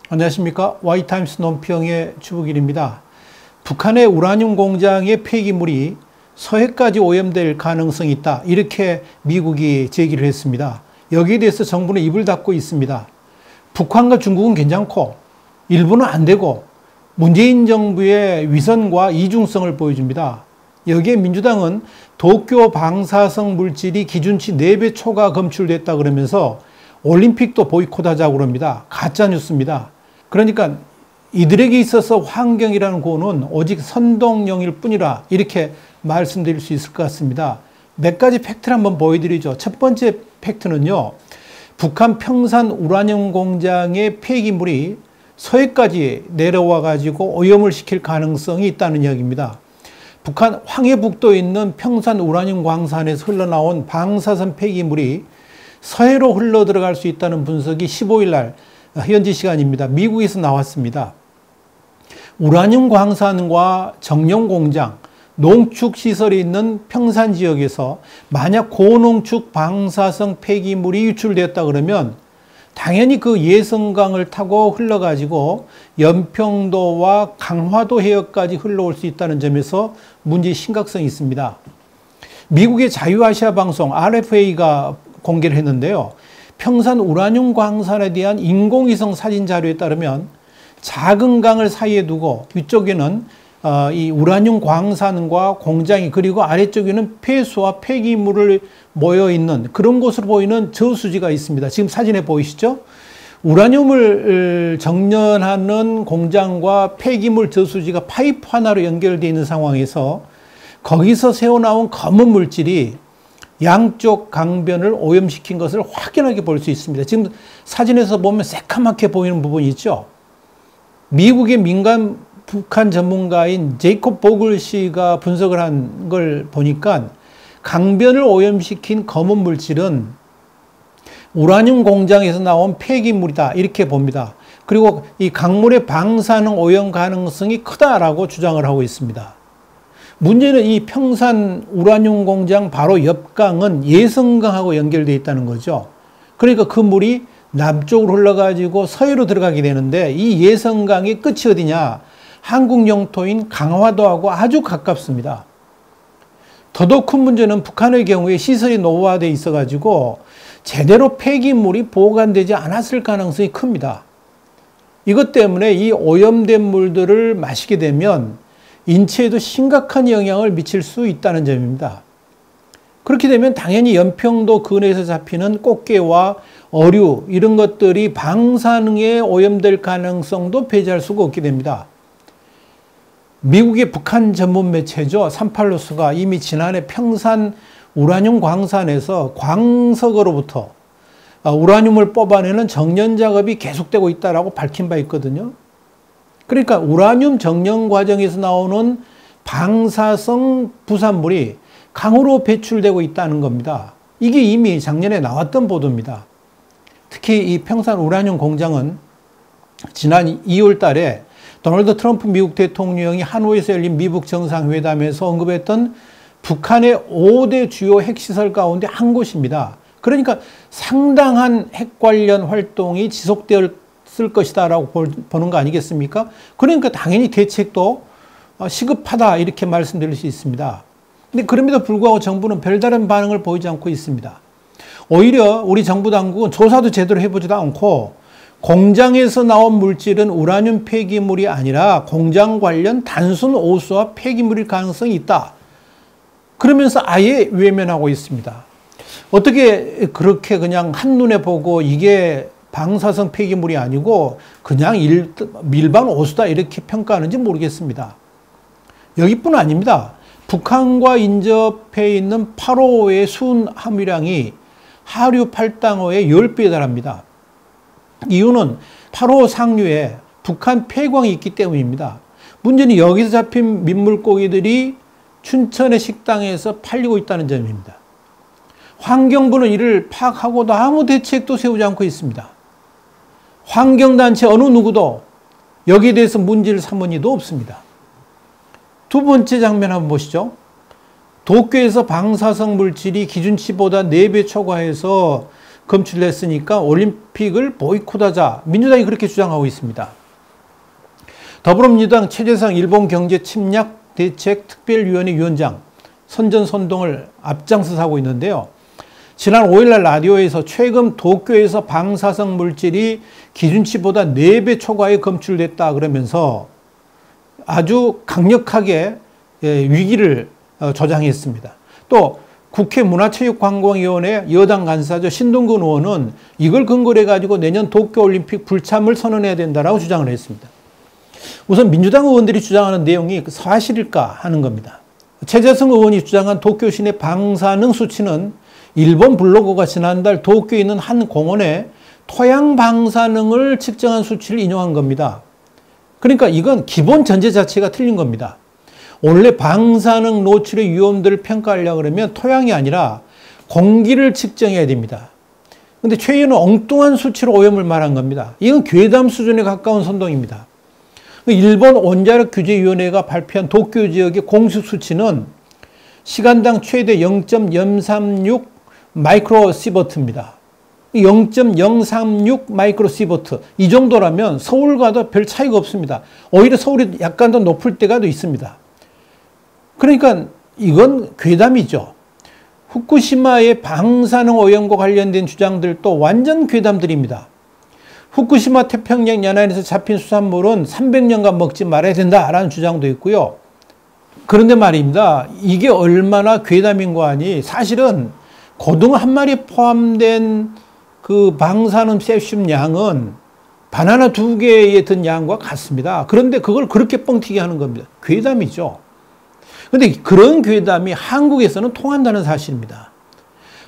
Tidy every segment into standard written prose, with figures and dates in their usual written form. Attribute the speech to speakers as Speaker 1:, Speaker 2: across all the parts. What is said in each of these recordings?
Speaker 1: 안녕하십니까. Y타임스 논평의 주북일입니다. 북한의 우라늄 공장의 폐기물이 서해까지 오염될 가능성이 있다. 이렇게 미국이 제기를 했습니다. 여기에 대해서 정부는 입을 닫고 있습니다. 북한과 중국은 괜찮고 일본은 안 되고 문재인 정부의 위선과 이중성을 보여줍니다. 여기에 민주당은 도쿄 방사성 물질이 기준치 4배 초과 검출됐다 그러면서 올림픽도 보이콧하자고 그럽니다. 가짜 뉴스입니다. 그러니까 이들에게 있어서 환경이라는 고는 오직 선동용일 뿐이라 이렇게 말씀드릴 수 있을 것 같습니다. 몇 가지 팩트를 한번 보여드리죠. 첫 번째 팩트는요. 북한 평산 우라늄 공장의 폐기물이 서해까지 내려와 가지고 오염을 시킬 가능성이 있다는 이야기입니다. 북한 황해북도에 있는 평산 우라늄 광산에서 흘러나온 방사선 폐기물이 서해로 흘러 들어갈 수 있다는 분석이 15일 날 현지 시간입니다. 미국에서 나왔습니다. 우라늄 광산과 정령 공장, 농축 시설이 있는 평산 지역에서 만약 고농축 방사성 폐기물이 유출되었다 그러면 당연히 그 예성강을 타고 흘러가지고 연평도와 강화도 해역까지 흘러올 수 있다는 점에서 문제의 심각성이 있습니다. 미국의 자유아시아 방송 RFA가 공개를 했는데요. 평산 우라늄 광산에 대한 인공위성 사진 자료에 따르면 작은 강을 사이에 두고 위쪽에는 이 우라늄 광산과 공장이 그리고 아래쪽에는 폐수와 폐기물을 모여 있는 그런 곳으로 보이는 저수지가 있습니다. 지금 사진에 보이시죠? 우라늄을 정련하는 공장과 폐기물 저수지가 파이프 하나로 연결되어 있는 상황에서 거기서 새어나온 검은 물질이 양쪽 강변을 오염시킨 것을 확연하게 볼 수 있습니다. 지금 사진에서 보면 새카맣게 보이는 부분이 있죠. 미국의 민간 북한 전문가인 제이콥 보글 씨가 분석을 한 걸 보니까 강변을 오염시킨 검은 물질은 우라늄 공장에서 나온 폐기물이다 이렇게 봅니다. 그리고 이 강물의 방사능 오염 가능성이 크다라고 주장을 하고 있습니다. 문제는 이 평산 우라늄 공장 바로 옆 강은 예성강하고 연결되어 있다는 거죠. 그러니까 그 물이 남쪽으로 흘러가지고 서해로 들어가게 되는데 이 예성강의 끝이 어디냐? 한국 영토인 강화도하고 아주 가깝습니다. 더더욱 큰 문제는 북한의 경우에 시설이 노후화되어 있어가지고 제대로 폐기물이 보관되지 않았을 가능성이 큽니다. 이것 때문에 이 오염된 물들을 마시게 되면 인체에도 심각한 영향을 미칠 수 있다는 점입니다. 그렇게 되면 당연히 연평도 근해에서 잡히는 꽃게와 어류 이런 것들이 방사능에 오염될 가능성도 배제할 수가 없게 됩니다. 미국의 북한 전문 매체죠. 38로스가 이미 지난해 평산 우라늄 광산에서 광석으로부터 우라늄을 뽑아내는 정련 작업이 계속되고 있다고 밝힌 바 있거든요. 그러니까 우라늄 정련 과정에서 나오는 방사성 부산물이 강으로 배출되고 있다는 겁니다. 이게 이미 작년에 나왔던 보도입니다. 특히 이 평산 우라늄 공장은 지난 2월 달에 도널드 트럼프 미국 대통령이 하노이에서 열린 미북 정상회담에서 언급했던 북한의 5대 주요 핵시설 가운데 한 곳입니다. 그러니까 상당한 핵 관련 활동이 지속되었을 것이다라고 보는 거 아니겠습니까? 그러니까 당연히 대책도 시급하다 이렇게 말씀드릴 수 있습니다. 근데 그럼에도 불구하고 정부는 별다른 반응을 보이지 않고 있습니다. 오히려 우리 정부 당국은 조사도 제대로 해보지도 않고 공장에서 나온 물질은 우라늄 폐기물이 아니라 공장 관련 단순 오수와 폐기물일 가능성이 있다. 그러면서 아예 외면하고 있습니다. 어떻게 그렇게 그냥 한눈에 보고 이게 방사성 폐기물이 아니고 그냥 일반 오수다 이렇게 평가하는지 모르겠습니다. 여기뿐 아닙니다. 북한과 인접해 있는 8호의 수은 함유량이 하류 8당호의 10배에 달합니다. 이유는 8호 상류에 북한 폐광이 있기 때문입니다. 문제는 여기서 잡힌 민물고기들이 춘천의 식당에서 팔리고 있다는 점입니다. 환경부는 이를 파악하고도 아무 대책도 세우지 않고 있습니다. 환경단체 어느 누구도 여기에 대해서 문제를 삼은 이도 없습니다. 두 번째 장면 한번 보시죠. 도쿄에서 방사성 물질이 기준치보다 4배 초과해서 검출했으니까 올림픽을 보이콧하자. 민주당이 그렇게 주장하고 있습니다. 더불어민주당 최재성 일본경제침략대책특별위원회 위원장 선전선동을 앞장서서 하고 있는데요. 지난 5일날 라디오에서 최근 도쿄에서 방사성 물질이 기준치보다 4배 초과에 검출됐다 그러면서 아주 강력하게 위기를 조장했습니다. 또 국회 문화체육관광위원회 여당 간사죠. 신동근 의원은 이걸 근거로 해가지고 내년 도쿄올림픽 불참을 선언해야 된다라고 주장을 했습니다. 우선 민주당 의원들이 주장하는 내용이 사실일까 하는 겁니다. 최재성 의원이 주장한 도쿄 시내 방사능 수치는 일본 블로거가 지난달 도쿄에 있는 한 공원에 토양 방사능을 측정한 수치를 인용한 겁니다. 그러니까 이건 기본 전제 자체가 틀린 겁니다. 원래 방사능 노출의 위험들을 평가하려고 그러면 토양이 아니라 공기를 측정해야 됩니다. 그런데 최 의원은 엉뚱한 수치로 오염을 말한 겁니다. 이건 괴담 수준에 가까운 선동입니다. 일본 원자력규제위원회가 발표한 도쿄 지역의 공식 수치는 시간당 최대 0.036 마이크로시버트입니다. 0.036 마이크로시버트. 이 정도라면 서울과도 별 차이가 없습니다. 오히려 서울이 약간 더 높을 때가 있습니다. 그러니까 이건 괴담이죠. 후쿠시마의 방사능 오염과 관련된 주장들도 완전 괴담들입니다. 후쿠시마 태평양 연안에서 잡힌 수산물은 300년간 먹지 말아야 된다라는 주장도 있고요. 그런데 말입니다. 이게 얼마나 괴담인 거 아니? 사실은 고등어 한 마리 포함된 그 방사능 세슘 양은 바나나 2개에 든 양과 같습니다. 그런데 그걸 그렇게 뻥튀기 하는 겁니다. 괴담이죠. 그런데 그런 괴담이 한국에서는 통한다는 사실입니다.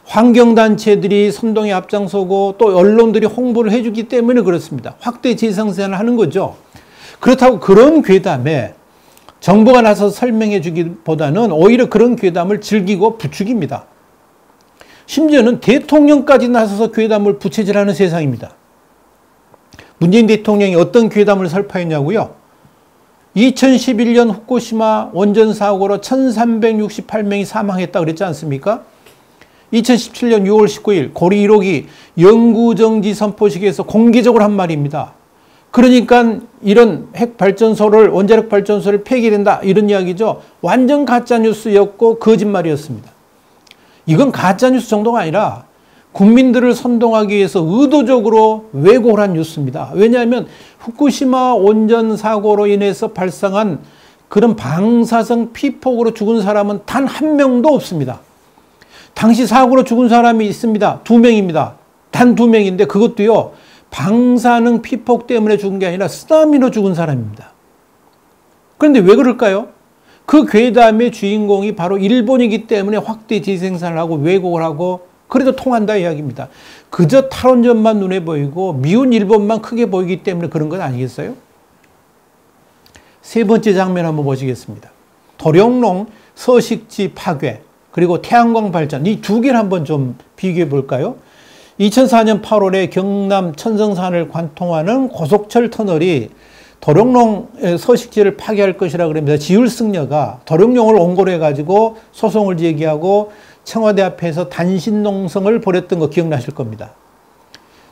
Speaker 1: 환경단체들이 선동에 앞장서고 또 언론들이 홍보를 해주기 때문에 그렇습니다. 확대 재생산을 하는 거죠. 그렇다고 그런 괴담에 정부가 나서서 설명해 주기보다는 오히려 그런 괴담을 즐기고 부추깁니다. 심지어는 대통령까지 나서서 괴담을 부채질하는 세상입니다. 문재인 대통령이 어떤 괴담을 설파했냐고요? 2011년 후쿠시마 원전 사고로 1368명이 사망했다고 그랬지 않습니까? 2017년 6월 19일 고리 1호기 영구정지 선포식에서 공개적으로 한 말입니다. 그러니까 이런 핵발전소를 원자력 발전소를 폐기된다 이런 이야기죠. 완전 가짜뉴스였고 거짓말이었습니다. 이건 가짜뉴스 정도가 아니라 국민들을 선동하기 위해서 의도적으로 왜곡을 한 뉴스입니다. 왜냐하면 후쿠시마 원전 사고로 인해서 발생한 그런 방사성 피폭으로 죽은 사람은 단 한 명도 없습니다. 당시 사고로 죽은 사람이 있습니다. 2명입니다. 단 2명인데 그것도요. 방사능 피폭 때문에 죽은 게 아니라 쓰나미로 죽은 사람입니다. 그런데 왜 그럴까요? 그 괴담의 주인공이 바로 일본이기 때문에 확대 재생산을 하고 왜곡을 하고 그래도 통한다 이야기입니다. 그저 탈원전만 눈에 보이고 미운 일본만 크게 보이기 때문에 그런 건 아니겠어요? 세 번째 장면 한번 보시겠습니다. 도룡농 서식지 파괴 그리고 태양광 발전 이 두 개를 한번 좀 비교해 볼까요? 2004년 8월에 경남 천성산을 관통하는 고속철 터널이 도룡농 서식지를 파괴할 것이라 그럽니다. 지율승려가 도룡농을 원고로 해가지고 소송을 제기하고 청와대 앞에서 단신농성을 벌였던 거 기억나실 겁니다.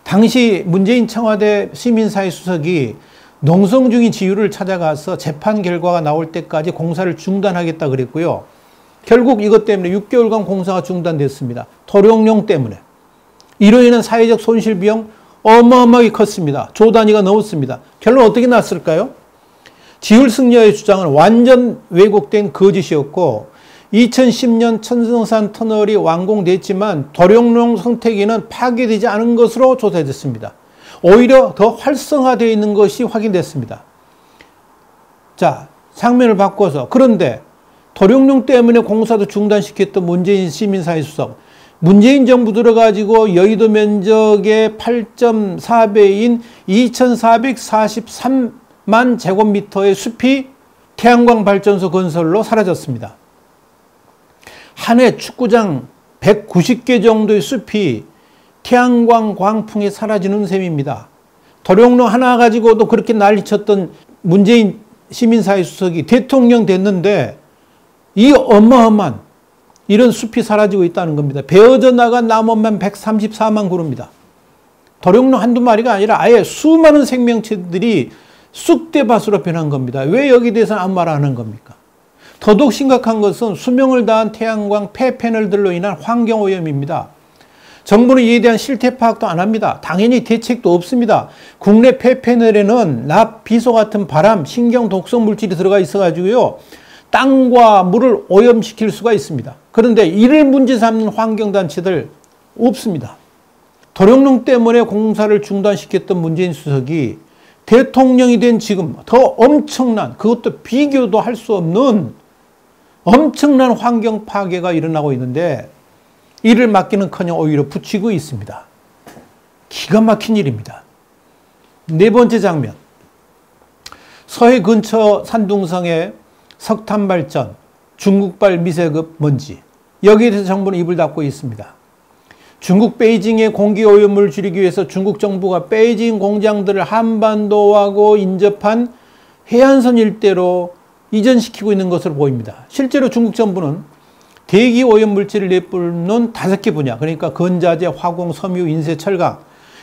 Speaker 1: 당시 문재인 청와대 시민사회 수석이 농성 중인 지율을 찾아가서 재판 결과가 나올 때까지 공사를 중단하겠다 그랬고요. 결국 이것 때문에 6개월간 공사가 중단됐습니다. 도룡농 때문에. 이로 인한 사회적 손실 비용 어마어마하게 컸습니다. 조 단위가 넘었습니다. 결론 어떻게 났을까요? 지율승려의 주장은 완전 왜곡된 거짓이었고 2010년 천성산 터널이 완공됐지만 도룡농 생태계는 파괴되지 않은 것으로 조사됐습니다. 오히려 더 활성화되어 있는 것이 확인됐습니다. 자, 장면을 바꿔서 그런데 도룡농 때문에 공사도 중단시켰던 문재인 시민사회 수석 문재인 정부 들어가지고 여의도 면적의 8.4배인 2443만 제곱미터의 숲이 태양광 발전소 건설로 사라졌습니다. 한 해 축구장 190개 정도의 숲이 태양광 광풍에 사라지는 셈입니다. 도룡농 하나 가지고도 그렇게 난리쳤던 문재인 시민사회 수석이 대통령 됐는데 이 어마어마한 이런 숲이 사라지고 있다는 겁니다. 베어져 나간 나무만 134만 그루입니다. 도룡뇽 한두 마리가 아니라 아예 수많은 생명체들이 쑥대밭으로 변한 겁니다. 왜 여기에 대해서는 아무 말 안 하는 겁니까? 더더욱 심각한 것은 수명을 다한 태양광 폐패널들로 인한 환경오염입니다. 정부는 이에 대한 실태 파악도 안 합니다. 당연히 대책도 없습니다. 국내 폐패널에는 납, 비소 같은 발암, 신경 독성 물질이 들어가 있어가지고요. 땅과 물을 오염시킬 수가 있습니다. 그런데 이를 문제 삼는 환경단체들 없습니다. 도룡뇽 때문에 공사를 중단시켰던 문재인 수석이 대통령이 된 지금 더 엄청난, 그것도 비교도 할 수 없는 엄청난 환경 파괴가 일어나고 있는데 이를 막기는커녕 오히려 붙이고 있습니다. 기가 막힌 일입니다. 네 번째 장면. 서해 근처 산둥성의 석탄 발전, 중국발 미세급 먼지. 여기에 대해서 정부는 입을 닫고 있습니다. 중국 베이징의 공기오염을 줄이기 위해서 중국 정부가 베이징 공장들을 한반도하고 인접한 해안선 일대로 이전시키고 있는 것으로 보입니다. 실제로 중국 정부는 대기 오염 물질을 내뿜는 5개 분야, 그러니까 건자재, 화공, 섬유, 인쇄, 철강,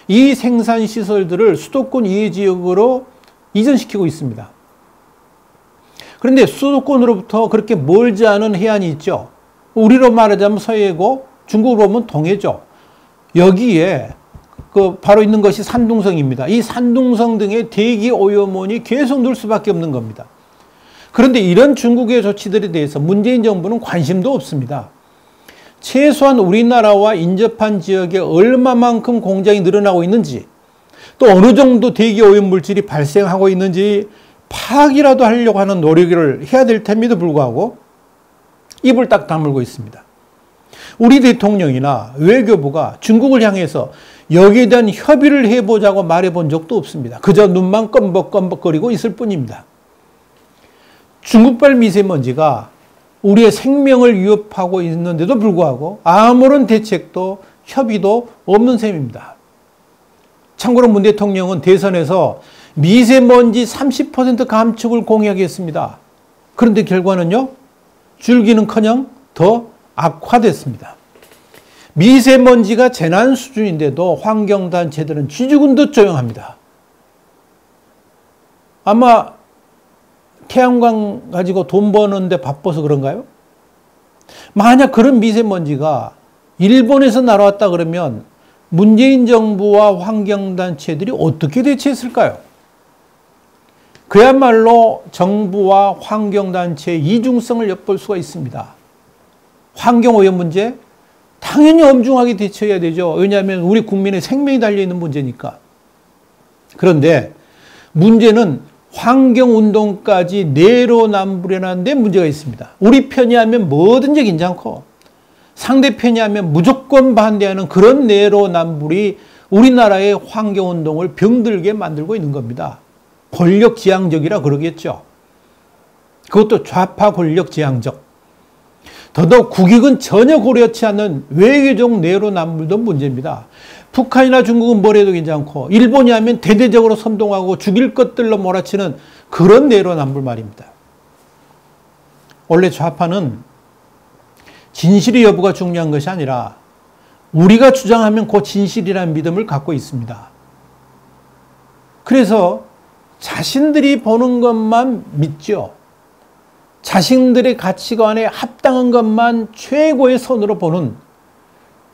Speaker 1: 이 생산 시설들을 수도권 이해 지역으로 이전시키고 있습니다. 그런데 수도권으로부터 그렇게 멀지 않은 해안이 있죠. 우리로 말하자면 서해고 중국으로 보면 동해죠. 여기에 바로 있는 것이 산둥성입니다. 이 산둥성 등의 대기 오염원이 계속 늘 수밖에 없는 겁니다. 그런데 이런 중국의 조치들에 대해서 문재인 정부는 관심도 없습니다. 최소한 우리나라와 인접한 지역에 얼마만큼 공장이 늘어나고 있는지, 또 어느 정도 대기 오염 물질이 발생하고 있는지 파악이라도 하려고 하는 노력을 해야 될 텐데도 불구하고 입을 딱 다물고 있습니다. 우리 대통령이나 외교부가 중국을 향해서 여기에 대한 협의를 해보자고 말해본 적도 없습니다. 그저 눈만 껌벅껌벅거리고 있을 뿐입니다. 중국발 미세먼지가 우리의 생명을 위협하고 있는데도 불구하고 아무런 대책도 협의도 없는 셈입니다. 참고로 문 대통령은 대선에서 미세먼지 30% 감축을 공약했습니다. 그런데 결과는요, 줄기는커녕 더 악화됐습니다. 미세먼지가 재난 수준인데도 환경단체들은 쥐죽은 듯 조용합니다. 아마 태양광 가지고 돈 버는데 바빠서 그런가요? 만약 그런 미세먼지가 일본에서 날아왔다 그러면 문재인 정부와 환경단체들이 어떻게 대처했을까요? 그야말로 정부와 환경단체의 이중성을 엿볼 수가 있습니다. 환경오염 문제? 당연히 엄중하게 대처해야 되죠. 왜냐하면 우리 국민의 생명이 달려있는 문제니까. 그런데 문제는 환경운동까지 내로남불이라는 데 문제가 있습니다. 우리 편이 하면 뭐든지 괜찮고 상대 편이 하면 무조건 반대하는 그런 내로남불이 우리나라의 환경운동을 병들게 만들고 있는 겁니다. 권력지향적이라 그러겠죠. 그것도 좌파 권력지향적. 더더욱 국익은 전혀 고려치 않는 외교적 내로남불도 문제입니다. 북한이나 중국은 뭘 해도 괜찮고 일본이 하면 대대적으로 선동하고 죽일 것들로 몰아치는 그런 내로남불 말입니다. 원래 좌파는 진실의 여부가 중요한 것이 아니라 우리가 주장하면 그 진실이라는 믿음을 갖고 있습니다. 그래서 자신들이 보는 것만 믿죠. 자신들의 가치관에 합당한 것만 최고의 선으로 보는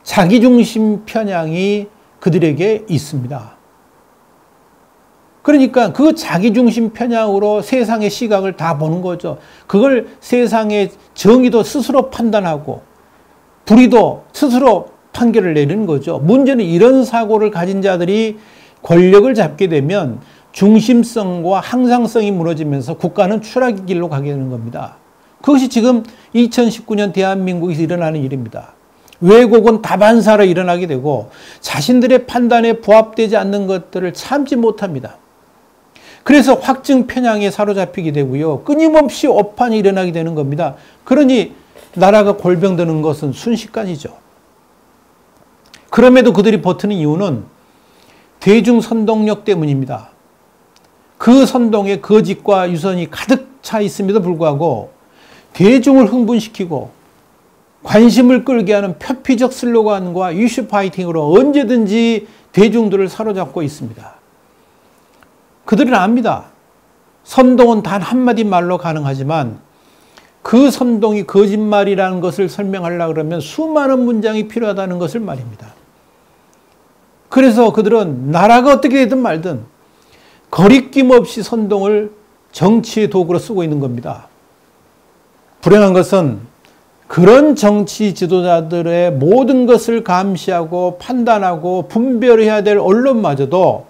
Speaker 1: 자기중심 편향이 그들에게 있습니다. 그러니까 그 자기중심 편향으로 세상의 시각을 다 보는 거죠. 그걸 세상의 정의도 스스로 판단하고 불의도 스스로 판결을 내리는 거죠. 문제는 이런 사고를 가진 자들이 권력을 잡게 되면 중심성과 항상성이 무너지면서 국가는 추락의 길로 가게 되는 겁니다. 그것이 지금 2019년 대한민국에서 일어나는 일입니다. 왜곡은 다반사로 일어나게 되고 자신들의 판단에 부합되지 않는 것들을 참지 못합니다. 그래서 확증 편향에 사로잡히게 되고요. 끊임없이 오판이 일어나게 되는 겁니다. 그러니 나라가 골병드는 것은 순식간이죠. 그럼에도 그들이 버티는 이유는 대중 선동력 때문입니다. 그 선동에 거짓과 유선이 가득 차 있음에도 불구하고 대중을 흥분시키고 관심을 끌게 하는 표피적 슬로건과 이슈 파이팅으로 언제든지 대중들을 사로잡고 있습니다. 그들은 압니다. 선동은 단 한마디 말로 가능하지만 그 선동이 거짓말이라는 것을 설명하려고 그러면 수많은 문장이 필요하다는 것을 말입니다. 그래서 그들은 나라가 어떻게 되든 말든 거리낌 없이 선동을 정치의 도구로 쓰고 있는 겁니다. 불행한 것은 그런 정치 지도자들의 모든 것을 감시하고 판단하고 분별해야 될 언론마저도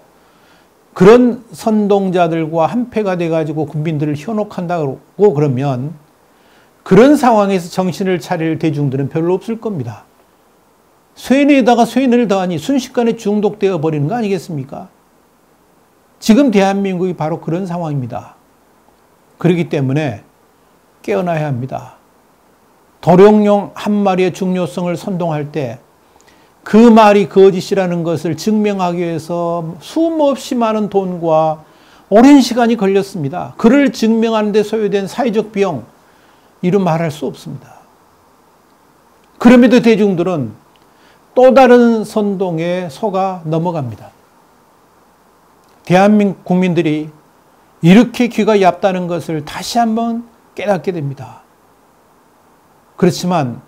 Speaker 1: 그런 선동자들과 한패가 돼가지고 국민들을 현혹한다고 그러면 그런 상황에서 정신을 차릴 대중들은 별로 없을 겁니다. 쇠뇌에다가 쇠뇌를 더하니 순식간에 중독되어 버리는 거 아니겠습니까? 지금 대한민국이 바로 그런 상황입니다. 그렇기 때문에 깨어나야 합니다. 도룡뇽 한 마리의 중요성을 선동할 때 그 말이 거짓이라는 것을 증명하기 위해서 수없이 많은 돈과 오랜 시간이 걸렸습니다. 그를 증명하는 데 소요된 사회적 비용, 이루 말할 수 없습니다. 그럼에도 대중들은 또 다른 선동에 속아 넘어갑니다. 대한민국 국민들이 이렇게 귀가 얇다는 것을 다시 한번 깨닫게 됩니다. 그렇지만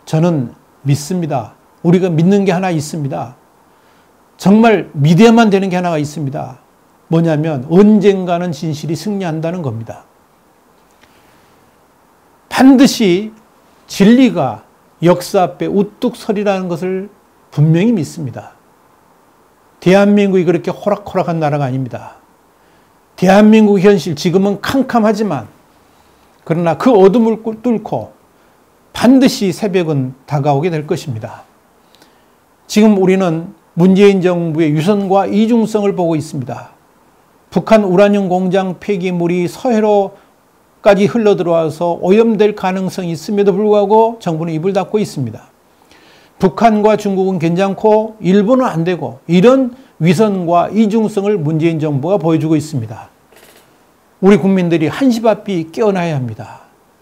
Speaker 1: 저는 믿습니다. 우리가 믿는 게 하나 있습니다. 정말 믿어야만 되는 게 하나가 있습니다. 뭐냐면 언젠가는 진실이 승리한다는 겁니다. 반드시 진리가 역사 앞에 우뚝 서리라는 것을 분명히 믿습니다. 대한민국이 그렇게 호락호락한 나라가 아닙니다. 대한민국 현실 지금은 캄캄하지만 그러나 그 어둠을 뚫고 반드시 새벽은 다가오게 될 것입니다. 지금 우리는 문재인 정부의 위선과 이중성을 보고 있습니다. 북한 우라늄 공장 폐기물이 서해로까지 흘러들어와서 오염될 가능성이 있음에도 불구하고 정부는 입을 닫고 있습니다. 북한과 중국은 괜찮고 일본은 안 되고 이런 위선과 이중성을 문재인 정부가 보여주고 있습니다. 우리 국민들이 한시바삐 깨어나야 합니다.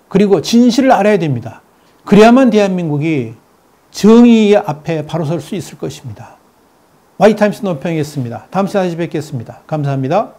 Speaker 1: 그리고 진실을 알아야 됩니다. 그래야만 대한민국이 정의 앞에 바로 설 수 있을 것입니다. YT임스 논평이었습니다. 다음 시간에 다시 뵙겠습니다. 감사합니다.